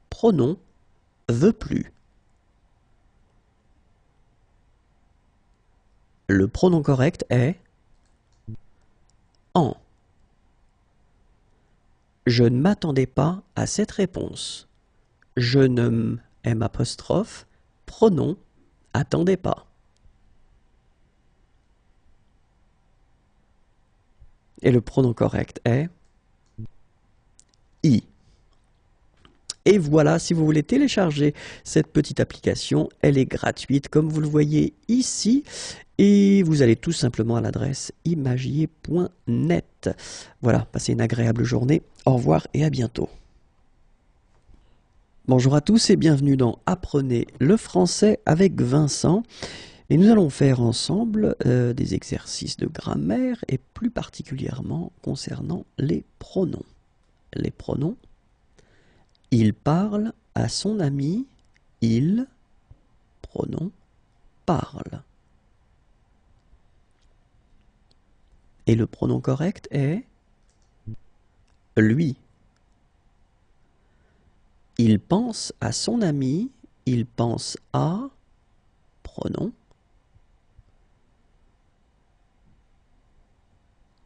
pronom, veux plus. Le pronom correct est en. Je ne m'attendais pas à cette réponse. Je ne M', pronom, attendais pas. Et le pronom correct est i. Et voilà, si vous voulez télécharger cette petite application, elle est gratuite comme vous le voyez ici. Et vous allez tout simplement à l'adresse imagier.net. Voilà, passez une agréable journée. Au revoir et à bientôt. Bonjour à tous et bienvenue dans Apprenez le français avec Vincent. Et nous allons faire ensemble des exercices de grammaire et plus particulièrement concernant les pronoms. Les pronoms. Il parle à son ami. Il, pronom, parle. Et le pronom correct est lui. Il pense à son ami. Il pense à, pronom.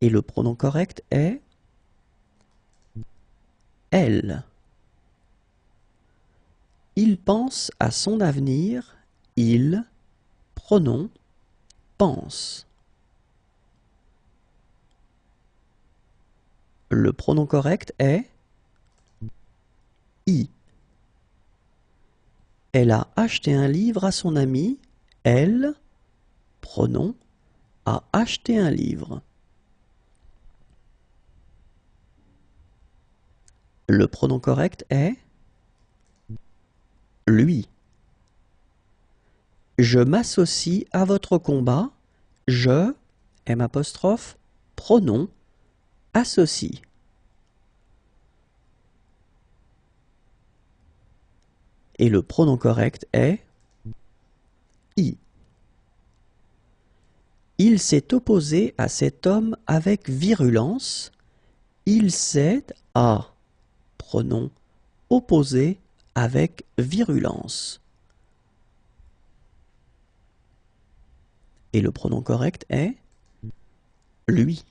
Et le pronom correct est elle. Il pense à son avenir. Il, pronom, pense. Le pronom correct est i. Elle a acheté un livre à son ami. Elle, pronom, a acheté un livre. Le pronom correct est lui. Je m'associe à votre combat. Je, M', pronom, associe. Et le pronom correct est i. Il s'est opposé à cet homme avec virulence. Il s'est à, pronom, opposé avec virulence. Et le pronom correct est lui.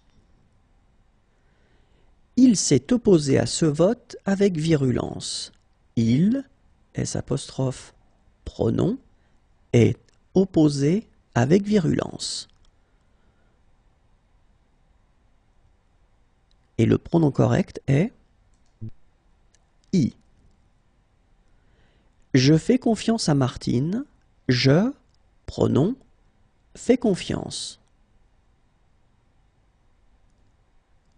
Il s'est opposé à ce vote avec virulence. Il, S', pronom, est opposé avec virulence. Et le pronom correct est i. Je fais confiance à Martine. Je, pronom, fais confiance.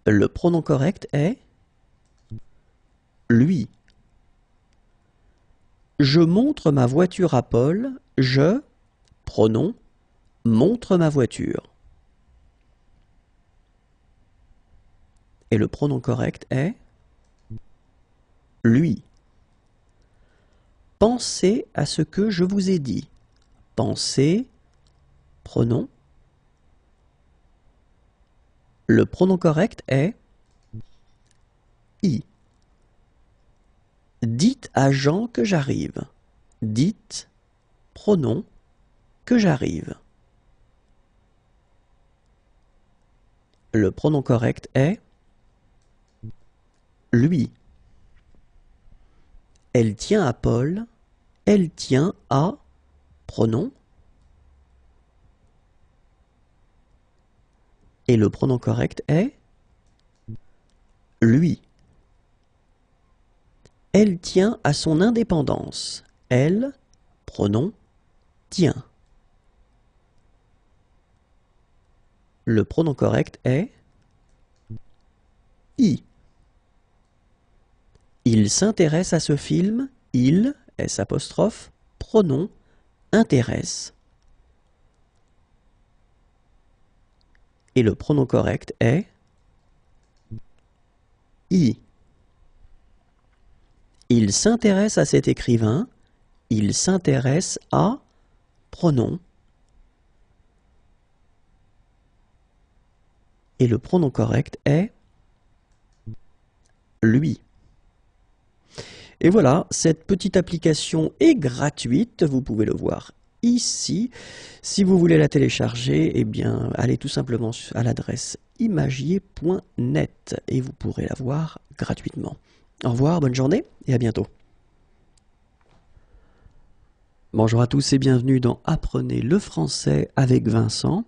Le pronom correct est lui. Je montre ma voiture à Paul. Je, pronom, montre ma voiture. Et le pronom correct est lui. Pensez à ce que je vous ai dit. Pensez, pronom. Le pronom correct est i. Dis Dites à Jean que j'arrive. Dites, pronom, que j'arrive. Le pronom correct est lui. Elle tient à Paul. Elle tient à pronom. Et le pronom correct est lui. Elle tient à son indépendance. Elle, pronom, tient. Le pronom correct est i. Il s'intéresse à ce film. Il, S', pronom, intéresse. Et le pronom correct est i. Il s'intéresse à cet écrivain. Il s'intéresse à pronom. Et le pronom correct est lui. Et voilà, cette petite application est gratuite, vous pouvez le voir ici. Si vous voulez la télécharger, eh bien, allez tout simplement à l'adresse imagier.net et vous pourrez la voir gratuitement. Au revoir, bonne journée et à bientôt. Bonjour à tous et bienvenue dans Apprenez le français avec Vincent.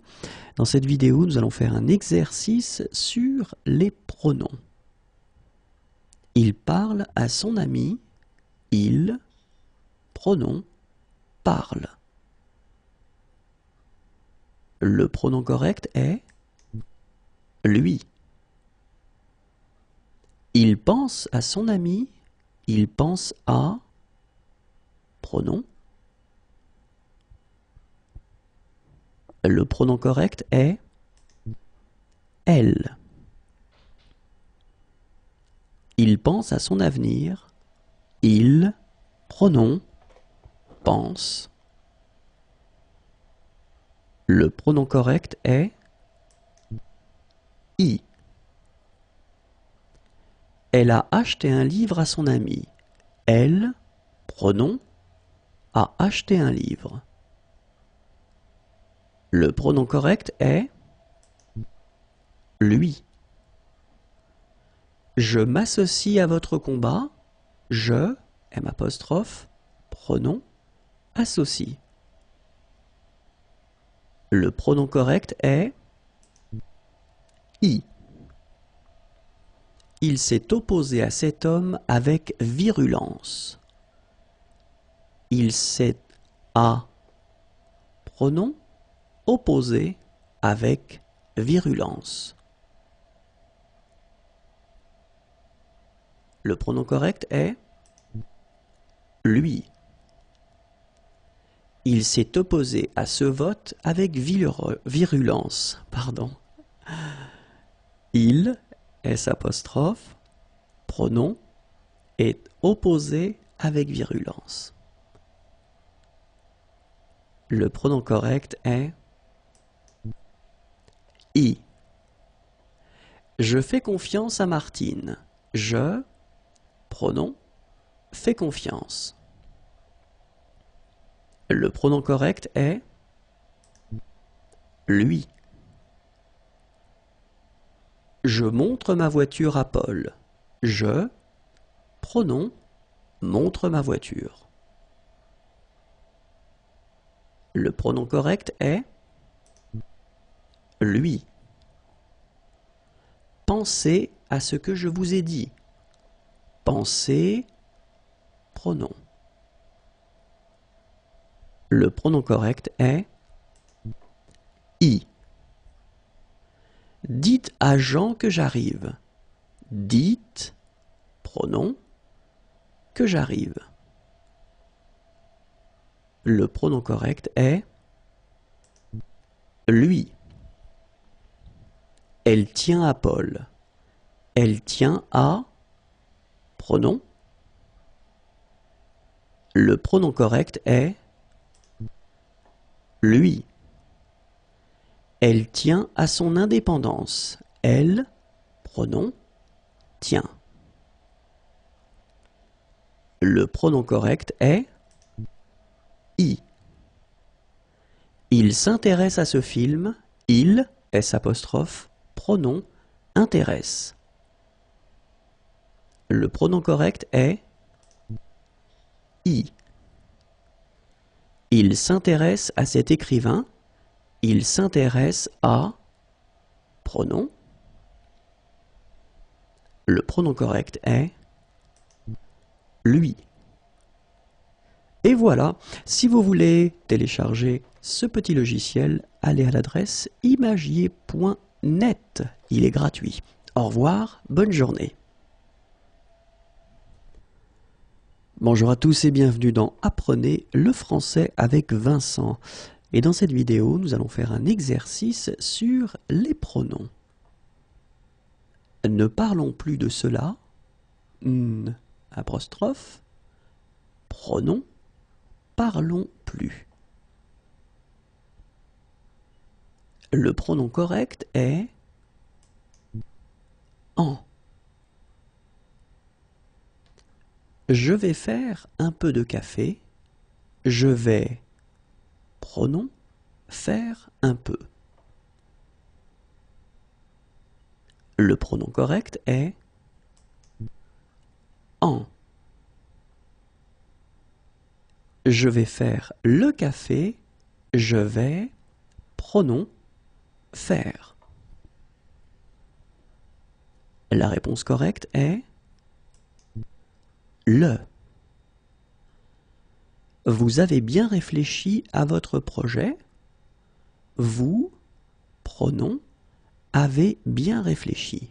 Dans cette vidéo, nous allons faire un exercice sur les pronoms. Il parle à son ami. Il, pronom, parle. Le pronom correct est lui. Il pense à son ami. Il pense à pronom. Le pronom correct est elle. Il pense à son avenir. Il, pronom, pense. Le pronom correct est i. Elle a acheté un livre à son ami. Elle, pronom, a acheté un livre. Le pronom correct est lui. Je m'associe à votre combat. Je, M', pronom, associe. Le pronom correct est i. Il s'est opposé à cet homme avec virulence. Il s'est à pronom opposé avec virulence. Le pronom correct est lui. Il s'est opposé à ce vote avec virulence. Il, S', pronom, est opposé avec virulence. Le pronom correct est i. Je fais confiance à Martine. Je, pronom, fais confiance. Le pronom correct est lui. Je montre ma voiture à Paul. Je, pronom, montre ma voiture. Le pronom correct est lui. Pensez à ce que je vous ai dit. Pensez, pronom. Le pronom correct est i. Dites à Jean que j'arrive. Dites, pronom, que j'arrive. Le pronom correct est lui. Elle tient à Paul. Elle tient à pronom. Le pronom correct est lui. Elle tient à son indépendance. Elle, pronom, tient. Le pronom correct est I. Il s'intéresse à ce film. Il, S', pronom, intéresse. Le pronom correct est I. Il s'intéresse à cet écrivain. Il s'intéresse à pronom. Le pronom correct est lui. Et voilà, si vous voulez télécharger ce petit logiciel, allez à l'adresse imagier.net. Il est gratuit. Au revoir, bonne journée. Bonjour à tous et bienvenue dans Apprenez le français avec Vincent. Et dans cette vidéo, nous allons faire un exercice sur les pronoms. Ne parlons plus de cela. Apostrophe. Pronom. Parlons plus. Le pronom correct est en. Je vais faire un peu de café. Je vais, pronom, faire un peu. Le pronom correct est en. Je vais faire le café. Je vais, pronom, faire. La réponse correcte est le. Vous avez bien réfléchi à votre projet. Vous, pronom, avez bien réfléchi.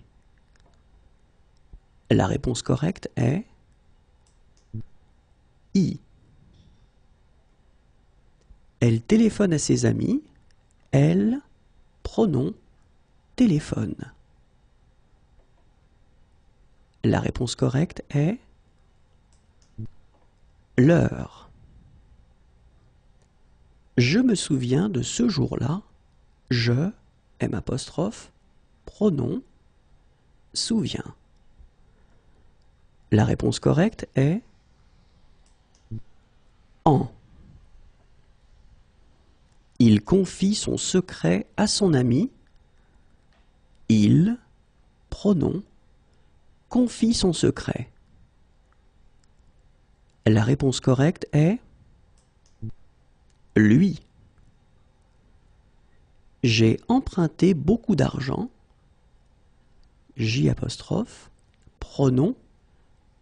La réponse correcte est I. Elle téléphone à ses amis. Elle, pronom, téléphone. La réponse correcte est l'heure. Je me souviens de ce jour-là. Je, M', pronom, souviens. La réponse correcte est en. Il confie son secret à son ami. Il, pronom, confie son secret. La réponse correcte est lui. J'ai emprunté beaucoup d'argent. J', pronom,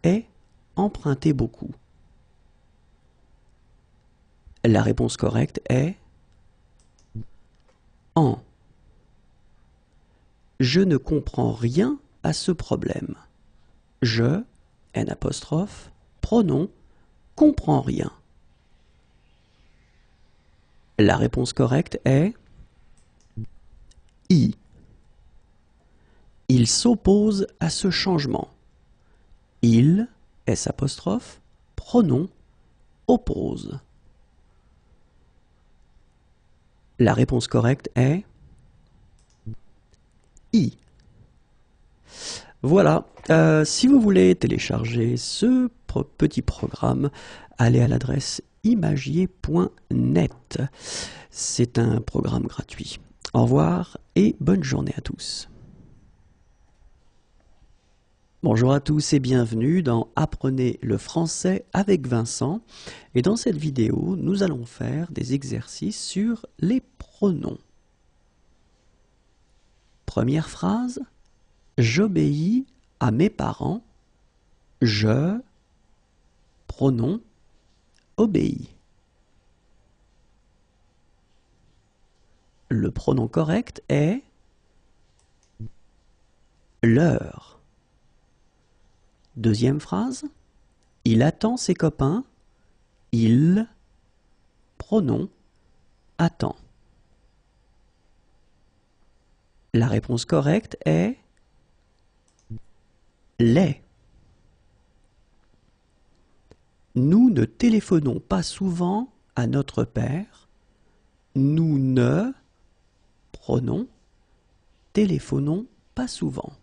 est emprunté beaucoup. La réponse correcte est en. Je ne comprends rien à ce problème. Je, N', pronom, comprends rien. La réponse correcte est I. Il s'oppose à ce changement. Il, S', pronom, oppose. La réponse correcte est I. Voilà, si vous voulez télécharger ce petit programme, allez à l'adresse imagier.net. C'est un programme gratuit. Au revoir et bonne journée à tous. Bonjour à tous et bienvenue dans Apprenez le français avec Vincent. Et dans cette vidéo, nous allons faire des exercices sur les pronoms. Première phrase. J'obéis à mes parents. Je, pronom, obéis. Le pronom correct est l'heure. Deuxième phrase. Il attend ses copains. Il, pronom, attend. La réponse correcte est les. Nous ne téléphonons pas souvent à notre père. Nous ne, pronom, téléphonons pas souvent.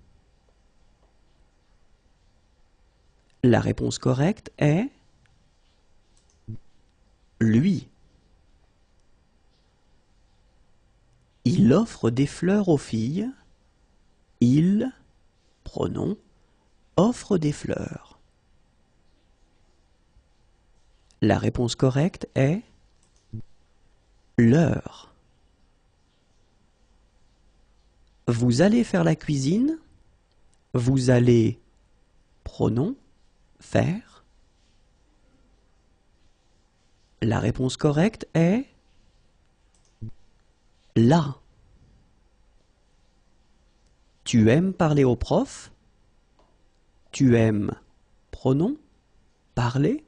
La réponse correcte est lui. Il offre des fleurs aux filles. Il, pronom, offre des fleurs. La réponse correcte est leur. Vous allez faire la cuisine. Vous allez, pronom, faire. La réponse correcte est là. Tu aimes parler au prof? Tu aimes, pronom, parler?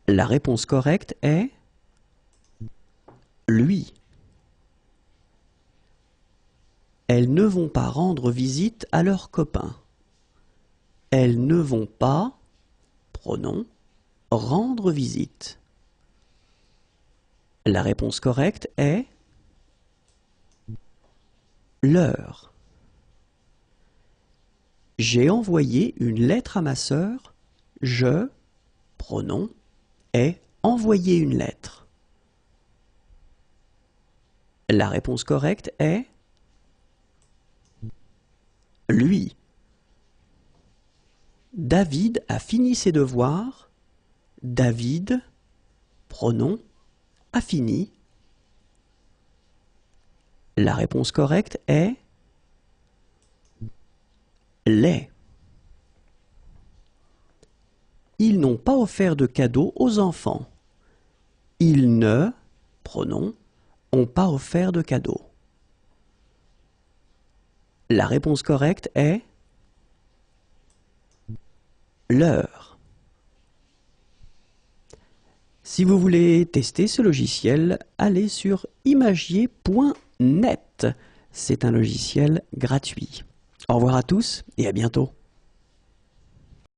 La réponse correcte est lui. Elles ne vont pas rendre visite à leurs copains. Elles ne vont pas, pronom, rendre visite. La réponse correcte est leur. J'ai envoyé une lettre à ma sœur. Je, pronom, ai envoyé une lettre. La réponse correcte est lui. David a fini ses devoirs. David, pronom, a fini. La réponse correcte est les. Ils n'ont pas offert de cadeaux aux enfants. Ils ne, pronom, ont pas offert de cadeaux. La réponse correcte est leur. Si vous voulez tester ce logiciel, allez sur imagier.net. C'est un logiciel gratuit. Au revoir à tous et à bientôt.